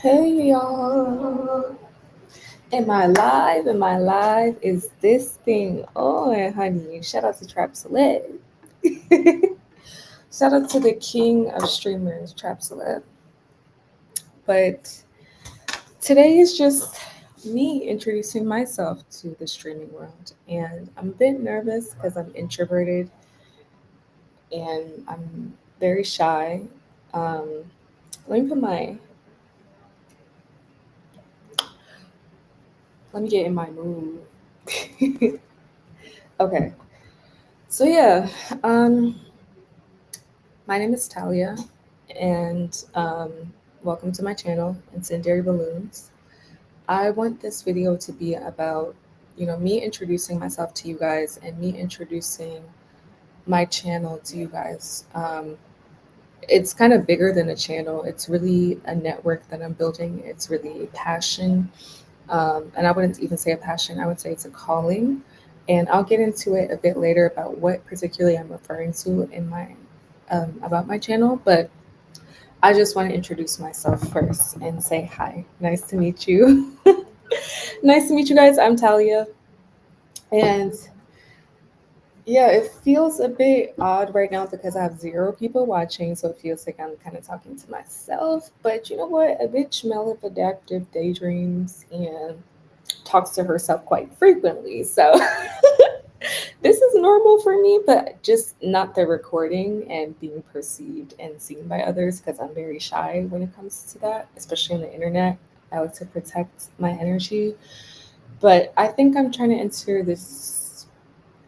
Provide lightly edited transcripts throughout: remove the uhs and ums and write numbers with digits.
Hey y'all. Am I live? Am I live? Is this thing on, honey? Shout out to Trap Celeb. Shout out to the king of streamers, Trap Celeb. But today is just me introducing myself to the streaming world. And I'm a bit nervous because I'm introverted and I'm very shy. Um, let me put my, let me get in my mood. Okay. So yeah, um, my name is Talia, and welcome to my channel, Incendiary Balloons. I want this video to be about, me introducing myself to you guys and me introducing my channel to you guys. It's kind of bigger than a channel. It's really a network that I'm building. It's really a passion, and I wouldn't even say a passion. I would say it's a calling, and I'll get into it a bit later about what particularly I'm referring to in my about my channel, but I just want to introduce myself first and say hi. Nice to meet you. Nice to meet you guys. I'm Talia. And yeah, it feels a bit odd right now because I have zero people watching. So it feels like I'm kind of talking to myself. But you know what? A bitch maladaptive daydreams and talks to herself quite frequently. So this is normal for me, but just not the recording and being perceived and seen by others because I'm very shy when it comes to that, especially on the internet. I like to protect my energy. But I think I'm trying to enter this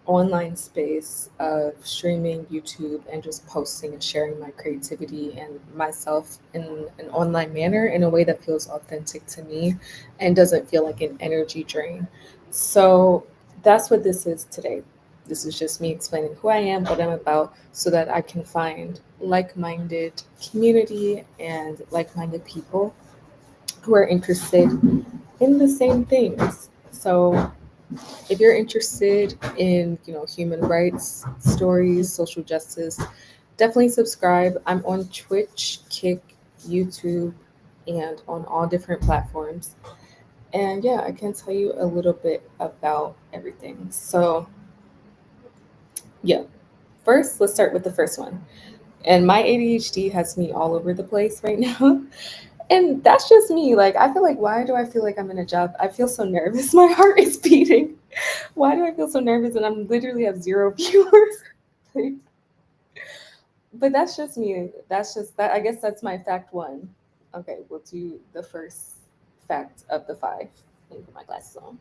online space of streaming YouTube and just posting and sharing my creativity and myself in an online manner in a way that feels authentic to me and doesn't feel like an energy drain. So that's what this is today. This is just me explaining who I am, what I'm about, so that I can find like minded community and like minded people who are interested in the same things. So if you're interested in, human rights stories, social justice, definitely subscribe. I'm on Twitch, Kick, YouTube, and on all different platforms. And yeah, I can tell you a little bit about everything. So, yeah, first, let's start with the first one. And my ADHD has me all over the place right now. And that's just me. Like, I feel like, why do I feel like I'm in a job? I feel so nervous. My heart is beating. Why do I feel so nervous and I'm literally have zero viewers? Like, but that's just me. That's just that. I guess that's my fact one. Okay, we'll do the first fact of the five. Let me put my glasses on.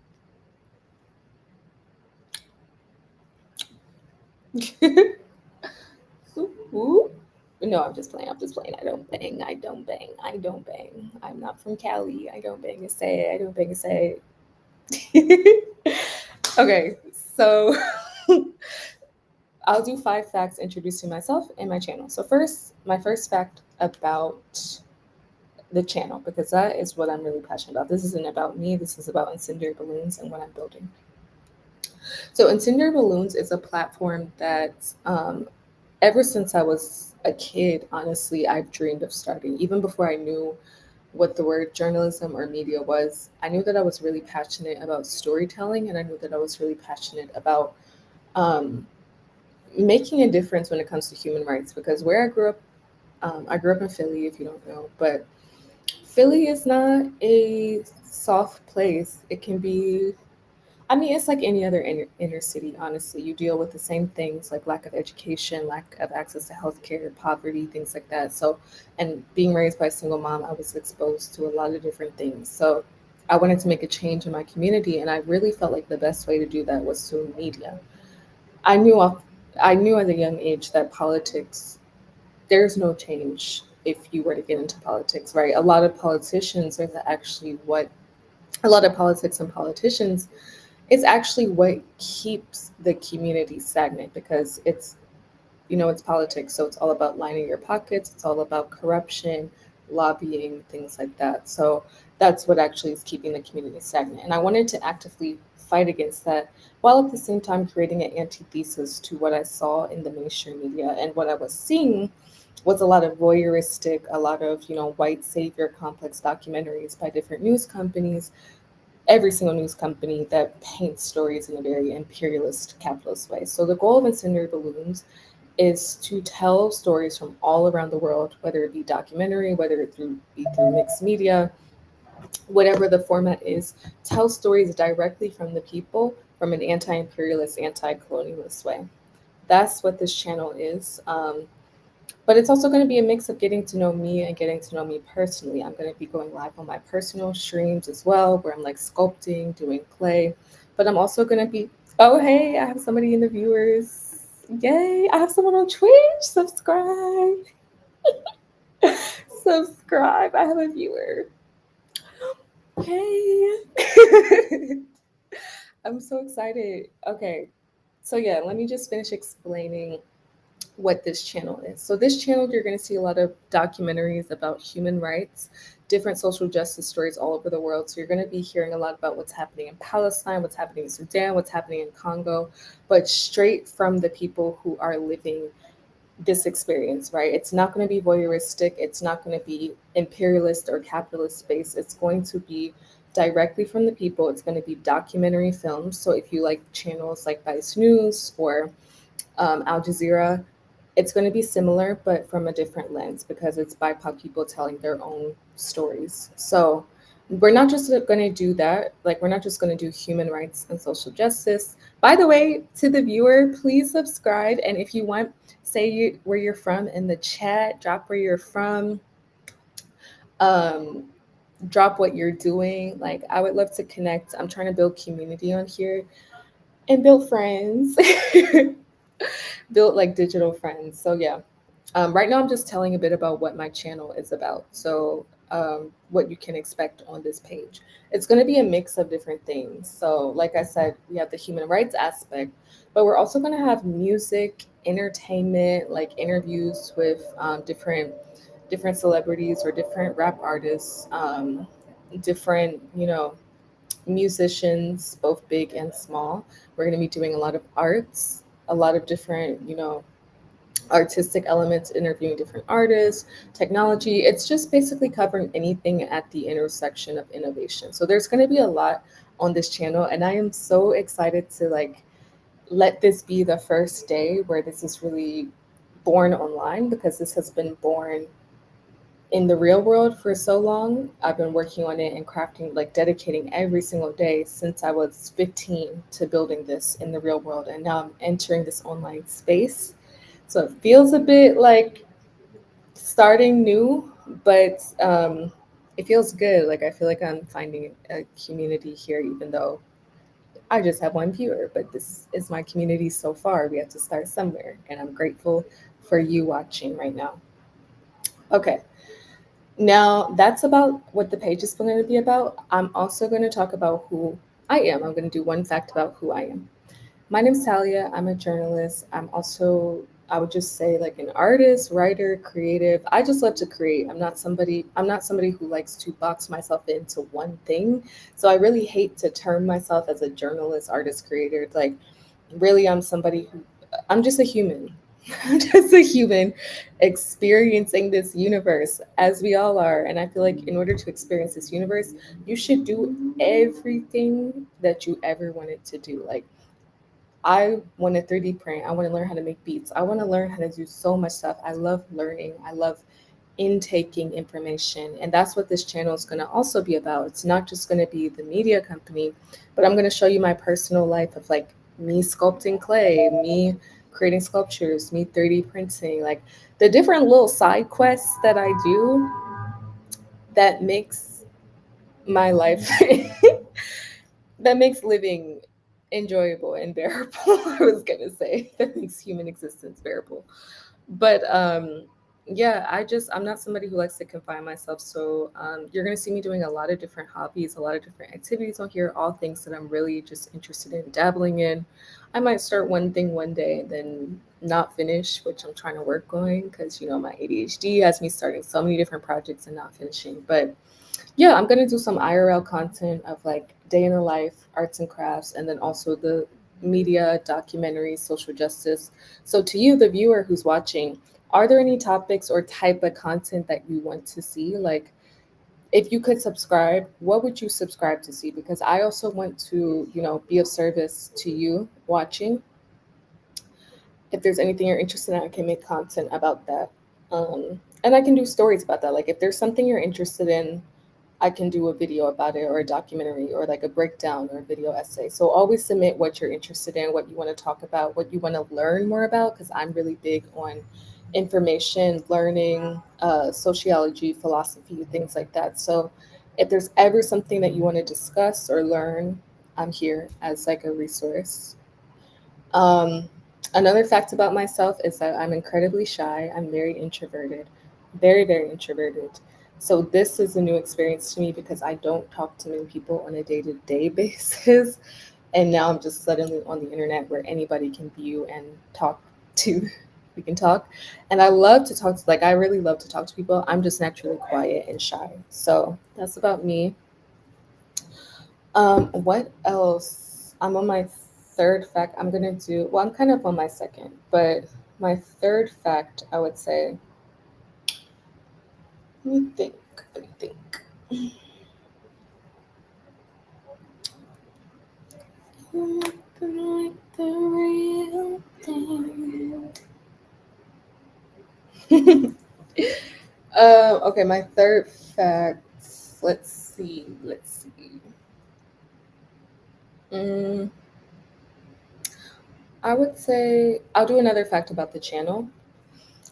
Ooh, ooh. No, I'm just playing. I'm just playing. I don't bang. I don't bang. I don't bang. I'm not from Cali. I don't bang and say. I don't bang and say. Okay, so I'll do five facts introducing myself and my channel. So first, my first fact about the channel, because that is what I'm really passionate about. This isn't about me. This is about Incendiary Balloons and what I'm building. So Incendiary Balloons is a platform that ever since I was a kid, honestly, I've dreamed of starting. Even before I knew what the word journalism or media was, I knew that I was really passionate about storytelling, and I knew that I was really passionate about um, making a difference when it comes to human rights. Because where I grew up in Philly, if you don't know, but Philly is not a soft place. It can be, I mean, it's like any other inner city, honestly. You deal with the same things like lack of education, lack of access to healthcare, poverty, things like that. So, and being raised by a single mom, I was exposed to a lot of different things. So, I wanted to make a change in my community, and I really felt like the best way to do that was through media. I knew off, I knew at a young age that politics, there's no change if you were to get into politics, right? A lot of politicians are actually what a lot of politics and politicians, it's actually what keeps the community stagnant because it's politics. So it's all about lining your pockets, it's all about corruption, lobbying, things like that. So that's what actually is keeping the community stagnant. And I wanted to actively fight against that, while at the same time creating an antithesis to what I saw in the mainstream media. And what I was seeing was a lot of voyeuristic, a lot of, white savior complex documentaries by different news companies, every single news company that paints stories in a very imperialist, capitalist way. So the goal of Incendiary Balloons is to tell stories from all around the world, whether it be documentary, whether it be through mixed media, whatever the format is, tell stories directly from the people from an anti-imperialist, anti-colonialist way. That's what this channel is. But it's also going to be a mix of getting to know me and getting to know me personally. I'm going to be going live on my personal streams as well, where I'm like sculpting, doing clay. But I'm also going to be, oh, hey, I have somebody in the viewers. Yay, I have someone on Twitch. Subscribe. Subscribe. I have a viewer. Hey. I'm so excited. Okay. So, yeah, let me just finish explaining what this channel is. So this channel, you're going to see a lot of documentaries about human rights, different social justice stories all over the world. So you're going to be hearing a lot about what's happening in Palestine, what's happening in Sudan, what's happening in Congo, but straight from the people who are living this experience, right? It's not going to be voyeuristic. It's not going to be imperialist or capitalist based. It's going to be directly from the people. It's going to be documentary films. So if you like channels like Vice News or Al Jazeera, it's going to be similar, but from a different lens because it's BIPOC people telling their own stories. So we're not just going to do that. Like, we're not just going to do human rights and social justice. By the way, to the viewer, please subscribe. And if you want, say where you're from in the chat, drop where you're from, um, drop what you're doing. Like, I would love to connect. I'm trying to build community on here and build friends. Built like digital friends. So yeah, right now I'm just telling a bit about what my channel is about. So what you can expect on this page. It's going to be a mix of different things. So like I said, we have the human rights aspect, but we're also going to have music, entertainment, like interviews with different celebrities or different rap artists, different, musicians, both big and small. We're going to be doing a lot of arts, a lot of different, artistic elements, interviewing different artists, technology. It's just basically covering anything at the intersection of innovation. So there's going to be a lot on this channel, and I am so excited to like let this be the first day where this is really born online, because this has been born in the real world for so long. I've been working on it and crafting, like dedicating every single day since I was 15 to building this in the real world. And now I'm entering this online space. So it feels a bit like starting new, but it feels good. Like, I feel like I'm finding a community here, even though I just have one viewer, but this is my community so far. We have to start somewhere. And I'm grateful for you watching right now. Okay. Now, that's about what the page is going to be about. I'm also going to talk about who I am. I'm going to do one fact about who I am. My name's Talia. I'm a journalist. I'm also, I would just say, like an artist, writer, creative. I just love to create. I'm not somebody who likes to box myself into one thing. So I really hate to term myself as a journalist, artist, creator. Like, really, I'm just a human. I'm just a human experiencing this universe as we all are. And I feel like in order to experience this universe, you should do everything that you ever wanted to do. Like, I want to 3D print. I want to learn how to make beats. I want to learn how to do so much stuff. I love learning. I love intaking information. And that's what this channel is going to also be about. It's not just going to be the media company, but I'm going to show you my personal life of like me sculpting clay, me creating sculptures, me 3D printing, like the different little side quests that I do that makes my life that makes living enjoyable and bearable. I was gonna say that makes human existence bearable. But yeah, I'm not somebody who likes to confine myself. So you're gonna see me doing a lot of different hobbies, a lot of different activities on here, all things that I'm really just interested in dabbling in. I might start one thing one day and then not finish, which I'm trying to work on because my ADHD has me starting so many different projects and not finishing. But Yeah, I'm gonna do some IRL content of like day in the life, arts and crafts, and then also the media, documentaries, social justice. So to you, the viewer who's watching, are there any topics or type of content that you want to see? Like if you could subscribe, what would you subscribe to see? Because I also want to, be of service to you watching. If there's anything you're interested in, I can make content about that. And I can do stories about that. Like if there's something you're interested in, I can do a video about it or a documentary or like a breakdown or a video essay. So always submit what you're interested in, what you want to talk about, what you want to learn more about, because I'm really big on information, learning, sociology, philosophy, things like that. So if there's ever something that you want to discuss or learn, I'm here as like a resource. Um, Another fact about myself is that I'm incredibly shy. I'm very introverted, very, very introverted. So this is a new experience to me because I don't talk to many people on a day-to-day basis. And now I'm just suddenly on the internet where anybody can view and talk to. We can talk. And I love to talk to, like, I really love to talk to people. I'm just naturally quiet and shy. So that's about me. What else? I'm on my third fact. I'm gonna do, well, I'm kind of on my second, but my third fact, I would say, let me think, let me think. Like the real thing. Okay, my third fact. Let's see. Let's see. Mm, I would say I'll do another fact about the channel.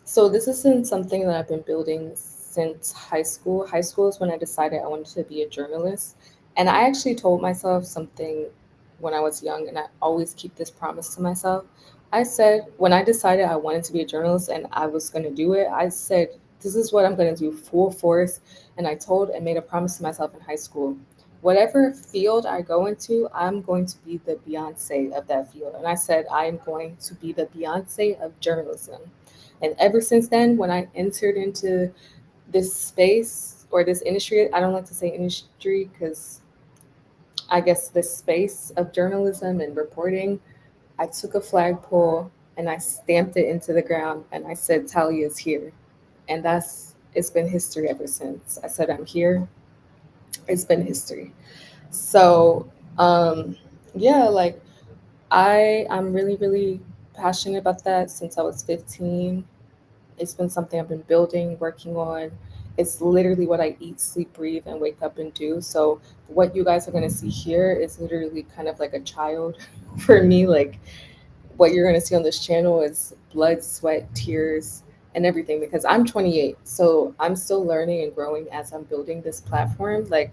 So this isn't something that I've been building since high school. High school is when I decided I wanted to be a journalist. And I actually told myself something when I was young, and I always keep this promise to myself. I said, when I decided I wanted to be a journalist and I was going to do it, I said, this is what I'm going to do full force. And I told and made a promise to myself in high school. Whatever field I go into, I'm going to be the Beyonce of that field. And I said, I am going to be the Beyonce of journalism. And ever since then, when I entered into this space or this industry, I don't like to say industry because I guess this space of journalism and reporting, I took a flagpole and I stamped it into the ground and I said, Talia's here. And it's been history ever since. I said, I'm here. It's been history. So, um, yeah, like I'm really, really passionate about that since I was 15. It's been something I've been building, working on. It's literally what I eat, sleep, breathe, and wake up and do. So what you guys are going to see here is literally kind of like a child for me. Like what you're going to see on this channel is blood, sweat, tears, and everything because I'm 28. So I'm still learning and growing as I'm building this platform. Like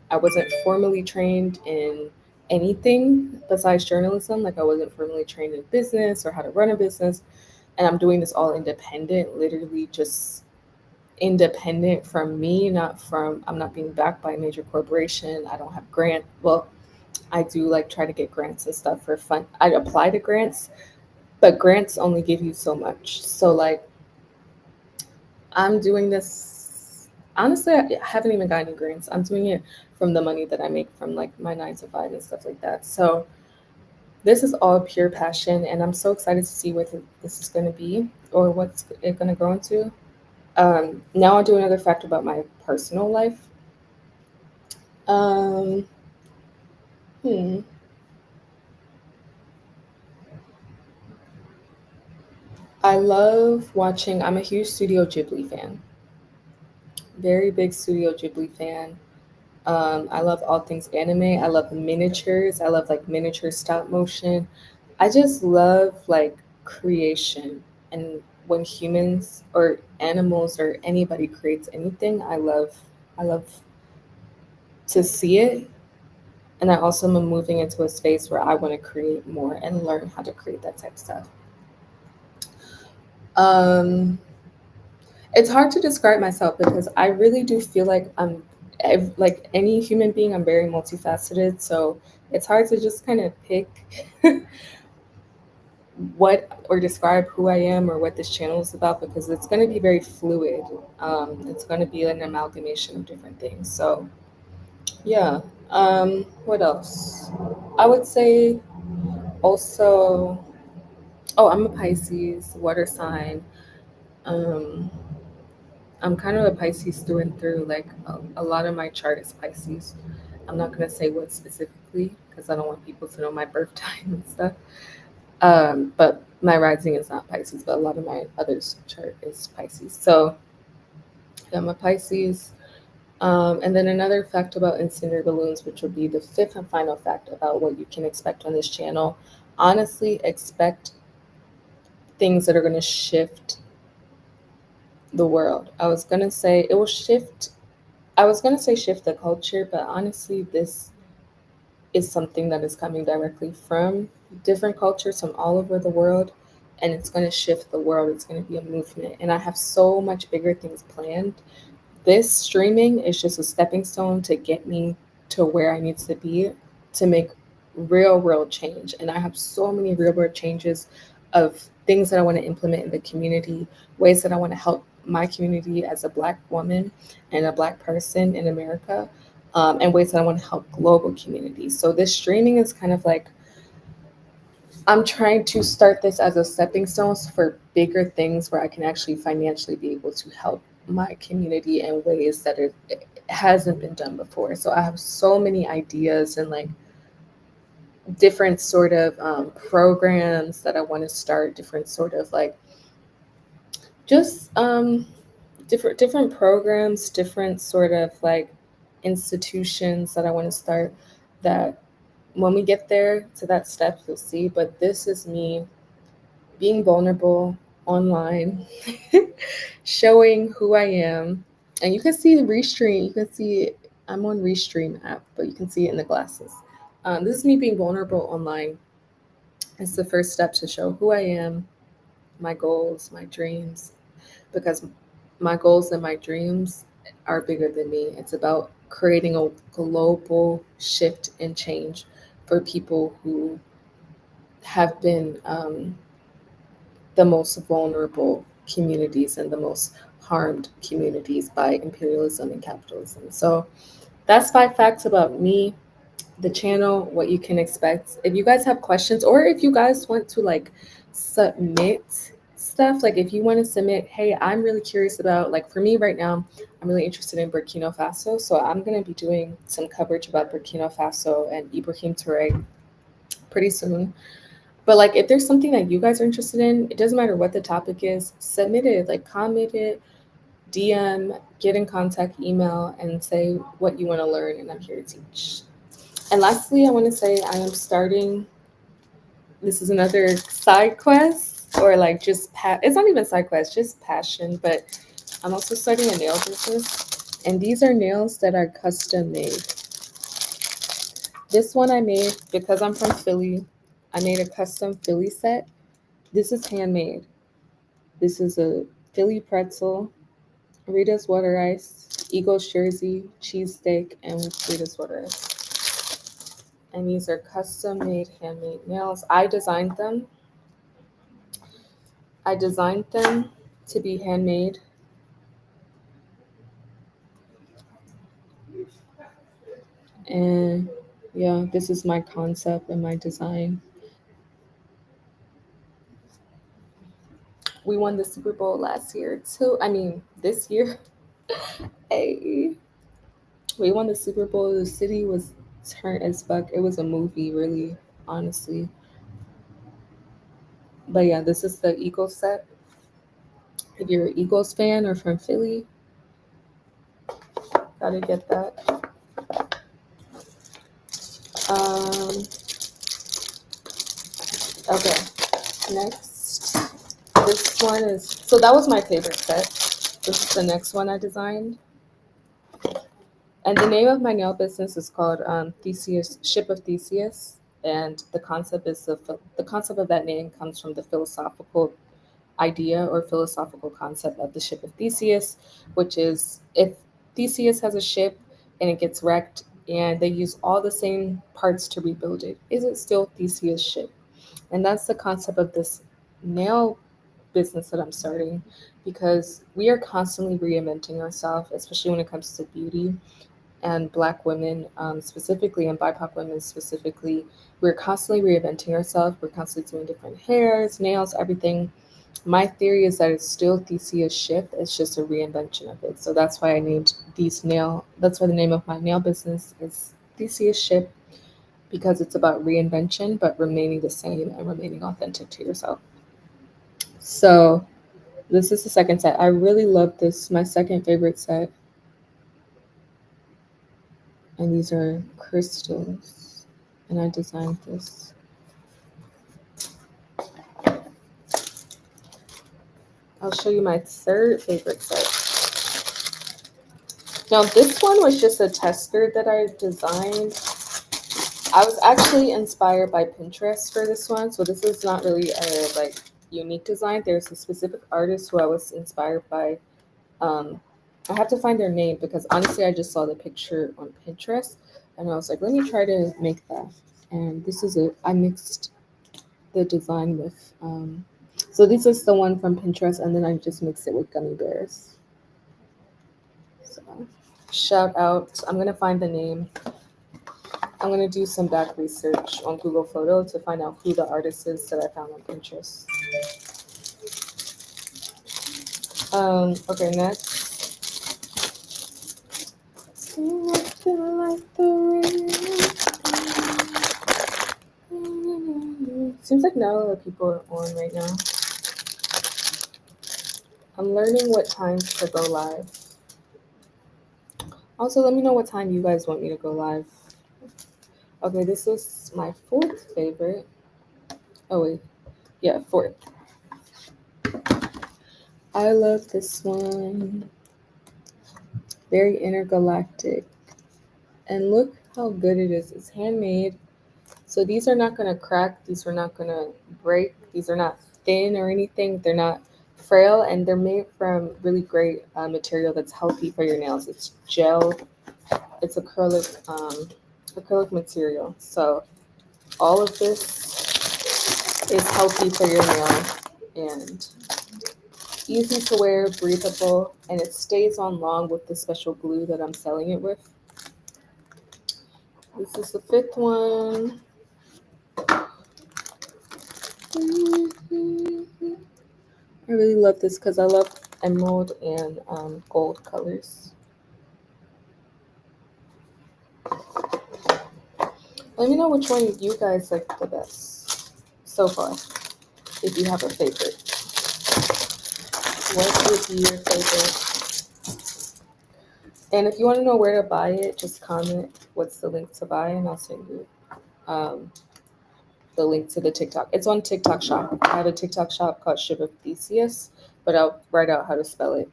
I wasn't formally trained in anything besides journalism. Like I wasn't formally trained in business or how to run a business, and I'm doing this all independent, literally just independent from me, I'm not being backed by a major corporation. I don't have grant. Well, I do like try to get grants and stuff for fun. I apply to grants, but grants only give you so much. So like I'm doing this, honestly, I haven't even gotten any grants. I'm doing it from the money that I make from like my 9 to 5 and stuff like that. So this is all pure passion, and I'm so excited to see what this is going to be or what's it going to grow into. Now I'll do another fact about my personal life. Um, hmm. I love watching. I'm a huge Studio Ghibli fan. Very big Studio Ghibli fan. I love all things anime. I love miniatures. I love like miniature stop motion. I just love like creation. And when humans or animals or anybody creates anything, I love to see it. And I also am moving into a space where I want to create more and learn how to create that type of stuff. Um, it's hard to describe myself because I really do feel like like any human being, I'm very multifaceted. So it's hard to just kind of pick. what or describe who I am or what this channel is about because it's going to be very fluid. It's going to be an amalgamation of different things. So, yeah. What else? I would say also, oh, I'm a Pisces, water sign. Um, I'm kind of a Pisces through and through. Like a lot of my chart is Pisces. I'm not going to say what specifically because I don't want people to know my birth time and stuff. But my rising is not Pisces, but a lot of my others chart is Pisces. So yeah, I'm a Pisces. And then another fact about incendiary balloons, which will be the fifth and final fact about what you can expect on this channel. Honestly, expect things that are going to shift the world. I was going to say it will shift. I was going to say shift the culture, but honestly, this is something that is coming directly from different cultures from all over the world, and it's going to shift the world. It's going to be a movement, and I have so much bigger things planned. This streaming is just a stepping stone to get me to where I need to be to make real world change. And I have so many real world changes of things that I want to implement in the community, ways that I want to help my community as a Black woman and a Black person in America, and ways that I want to help global communities. So this streaming is kind of like I'm trying to start this as a stepping stone for bigger things where I can actually financially be able to help my community in ways that it hasn't been done before. So I have so many ideas and like different sort of programs that I want to start, different sort of like just different programs, different sort of like institutions that I want to start that when we get there to that step, you'll see. But this is me being vulnerable online, showing who I am. And you can see the Restream. You can see I'm on Restream app, but you can see it in the glasses. This is me being vulnerable online. It's the first step to show who I am, my goals, my dreams, because my goals and my dreams are bigger than me. It's about creating a global shift and change for people who have been the most vulnerable communities and the most harmed communities by imperialism and capitalism. So that's 5 facts about me, the channel, what you can expect. If you guys have questions or if you guys want to like submit stuff, like if you want to submit, hey, I'm really curious about, like for me right now, I'm really interested in Burkina Faso. So I'm going to be doing some coverage about Burkina Faso and Ibrahim Touré pretty soon. But like if there's something that you guys are interested in, it doesn't matter what the topic is, submit it, like comment it, DM, get in contact, email, and say what you want to learn, and I'm here to teach. And lastly, I want to say I am starting. This is another side quest, or like just it's not even side quest, just passion. But I'm also starting a nail business, and these are nails that are custom made. This one I made because I'm from Philly. I made a custom Philly set. This is handmade. This is a Philly pretzel, Rita's water ice, Eagles jersey, cheesesteak, and Rita's water ice. And these are custom made handmade nails. I designed them. I designed them to be handmade. And yeah, this is my concept and my design. We won the Super Bowl last year too. I mean, this year. Hey, we won the Super Bowl. The city was turned as fuck. It was a movie, really, honestly. But yeah, this is the Eagles set. If you're an Eagles fan or from Philly, gotta get that. Um, okay, next. This one is, so that was my favorite set. This is the next one I designed. And the name of my nail business is called Theseus, Ship of Theseus. And the concept is the concept of that name comes from the philosophical idea or philosophical concept of the ship of Theseus, which is if Theseus has a ship and it gets wrecked and they use all the same parts to rebuild it, is it still Theseus' ship? And that's the concept of this nail business that I'm starting, because we are constantly reinventing ourselves, especially when it comes to beauty and Black women specifically, and BIPOC women specifically. We're constantly reinventing ourselves. We're constantly doing different hairs, nails, everything. My theory is that it's still Theseus ship. It's just a reinvention of it. So that's why I named these nail. That's why the name of my nail business is Theseus ship, because it's about reinvention but remaining the same and remaining authentic to yourself. So this is the second set. I really love this. My second favorite set, and these are crystals. And I designed this. I'll show you my third favorite set. Now, this one was just a tester that I designed. I was actually inspired by Pinterest for this one, so this is not really a unique design. There's a specific artist who I was inspired by. I have to find their name because honestly, I just saw the picture on Pinterest, and I was like, let me try to make that. And this is it. I mixed the design with. So this is the one from Pinterest, and then I just mixed it with gummy bears. So shout out. I'm gonna find the name. I'm gonna do some back research on Google Photo to find out who the artist is that I found on Pinterest. Okay, next. Seems like not a lot of people are on right now. I'm learning what times to go live. Also, let me know what time you guys want me to go live. Okay, this is my fourth favorite. Oh wait, yeah, fourth. I love this one. Very intergalactic. And look how good it is. It's handmade. So these are not gonna crack, these are not gonna break, these are not thin or anything. They're not frail, and they're made from really great material that's healthy for your nails. It's gel, it's acrylic material. So all of this is healthy for your nail and easy to wear, breathable, and it stays on long with the special glue that I'm selling it with. This is the fifth one. I really love this because I love emerald and gold colors. Let me know which one you guys like the best so far, if you have a favorite. What would be your favorite? And if you want to know where to buy it, just comment what's the link to buy, and I'll send you um, the link to the TikTok. It's on TikTok shop. I have a TikTok shop called Ship of Theseus, but I'll write out how to spell it.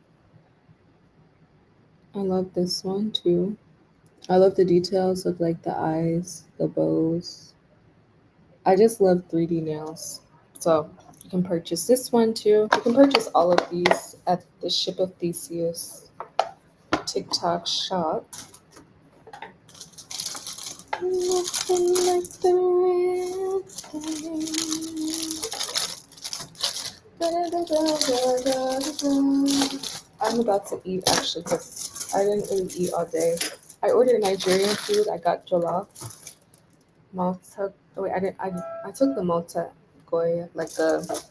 I love this one too. I love the details of like the eyes, the bows. I just love 3D nails. So you can purchase this one too. You can purchase all of these at the Ship of Theseus TikTok shop. Nothing like the real thing. I'm about to eat actually because I didn't really eat all day. I ordered Nigerian food. I got jollof, Malta. Oh wait, I didn't. I took the Malta Goya, like the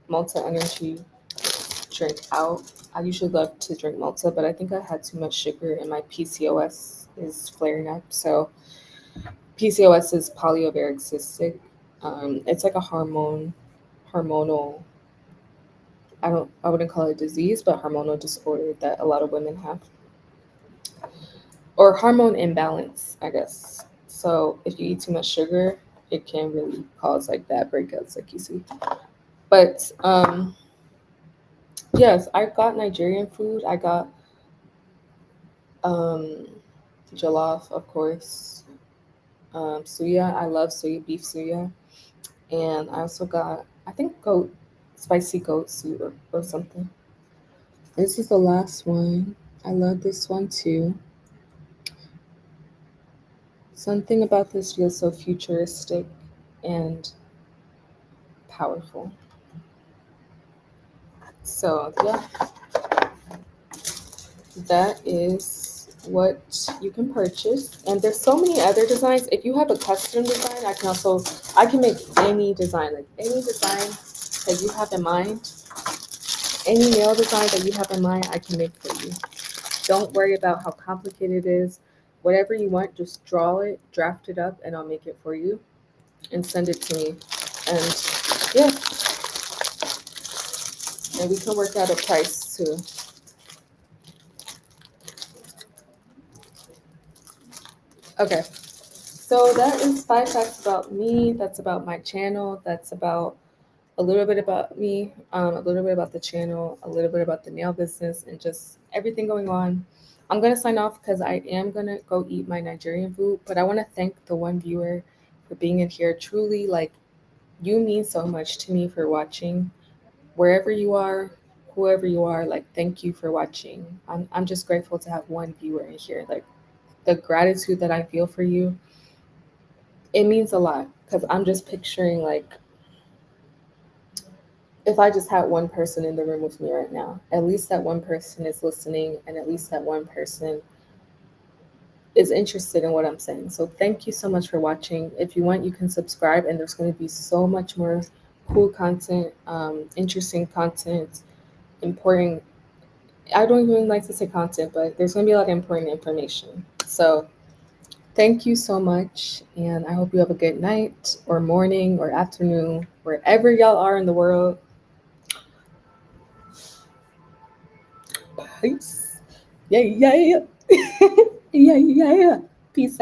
Malta energy drink out. I usually love to drink Malta, but I think I had too much sugar and my PCOS is flaring up. So PCOS is polyovaric cystic. It's like a hormonal. I wouldn't call it a disease, but hormonal disorder that a lot of women have, or hormone imbalance, I guess. So if you eat too much sugar, it can really cause like bad breakouts, like you see. But yes, I got Nigerian food. I got um, jollof, of course. Suya, I love suya, beef suya. And I also got, I think, spicy goat soup or something. This is the last one. I love this one too. Something about this feels so futuristic and powerful. So yeah, that is what you can purchase. And there's so many other designs. If you have a custom design, I can make any design, like any design that you have in mind, any nail design that you have in mind, I can make for you. Don't worry about how complicated it is. Whatever you want, just draw it, draft it up, and I'll make it for you and send it to me. And yeah, and we can work out a price too. Okay, so that is 5 facts about me. That's about my channel. That's about a little bit about me, a little bit about the channel, a little bit about the nail business, and just everything going on. I'm gonna sign off because I am gonna go eat my Nigerian food. But I want to thank the one viewer for being in here. Truly, like, you mean so much to me for watching. Wherever you are, whoever you are, like, thank you for watching. I'm just grateful to have one viewer in here. Like, the gratitude that I feel for you, it means a lot because I'm just picturing, like, if I just had one person in the room with me right now, at least that one person is listening and at least that one person is interested in what I'm saying. So thank you so much for watching. If you want, you can subscribe, and there's going to be so much more cool content, interesting content, important. I don't even like to say content, but there's going to be a lot of important information. So thank you so much, and I hope you have a good night or morning or afternoon, wherever y'all are in the world. Peace. Yeah, yeah, yeah. Yeah, yeah, yeah. Peace out.